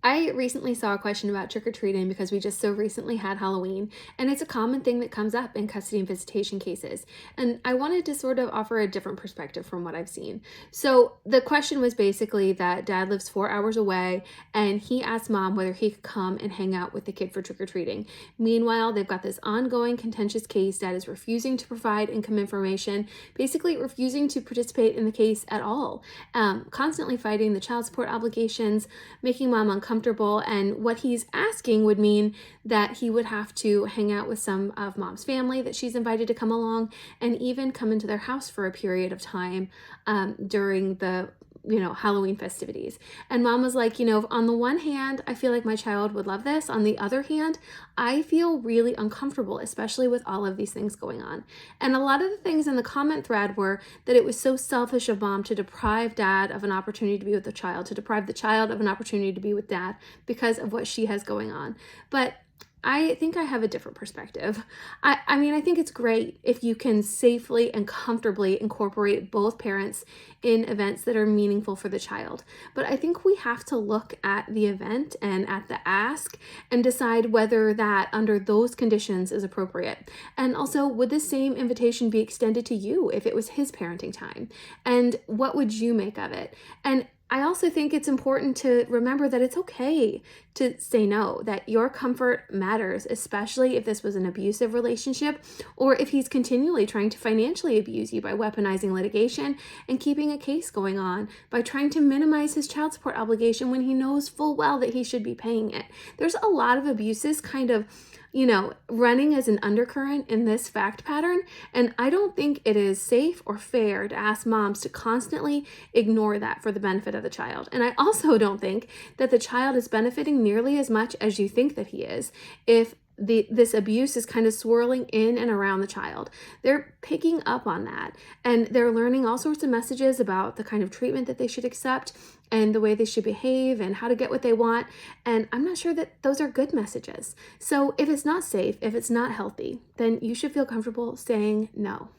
I recently saw a question about trick-or-treating because we just so recently had Halloween, and it's a common thing that comes up in custody and visitation cases. And I wanted to sort of offer a different perspective from what I've seen. So the question was basically that dad lives 4 hours away, and he asked mom whether he could come and hang out with the kid for trick-or-treating. Meanwhile, they've got this ongoing contentious case. Dad is refusing to provide income information, basically refusing to participate in the case at all, constantly fighting the child support obligations, making mom uncomfortable. And what he's asking would mean that he would have to hang out with some of mom's family that she's invited to come along, and even come into their house for a period of time during the Halloween festivities. And mom was like, on the one hand, I feel like my child would love this. On the other hand, I feel really uncomfortable, especially with all of these things going on. And a lot of the things in the comment thread were that it was so selfish of mom to deprive dad of an opportunity to be with the child, to deprive the child of an opportunity to be with dad because of what she has going on. But I think I have a different perspective. I mean, I think it's great if you can safely and comfortably incorporate both parents in events that are meaningful for the child. But I think we have to look at the event and at the ask and decide whether that under those conditions is appropriate. And also, would the same invitation be extended to you if it was his parenting time? And what would you make of it? And I also think it's important to remember that it's okay to say no, that your comfort matters, especially if this was an abusive relationship or if he's continually trying to financially abuse you by weaponizing litigation and keeping a case going on, by trying to minimize his child support obligation when he knows full well that he should be paying it. There's a lot of abuses kind of running as an undercurrent in this fact pattern. And I don't think it is safe or fair to ask moms to constantly ignore that for the benefit of the child. And I also don't think that the child is benefiting nearly as much as you think that he is if this abuse is kind of swirling in and around the child. They're picking up on that, and they're learning all sorts of messages about the kind of treatment that they should accept and the way they should behave and how to get what they want. And I'm not sure that those are good messages. So if it's not safe, if it's not healthy, then you should feel comfortable saying no.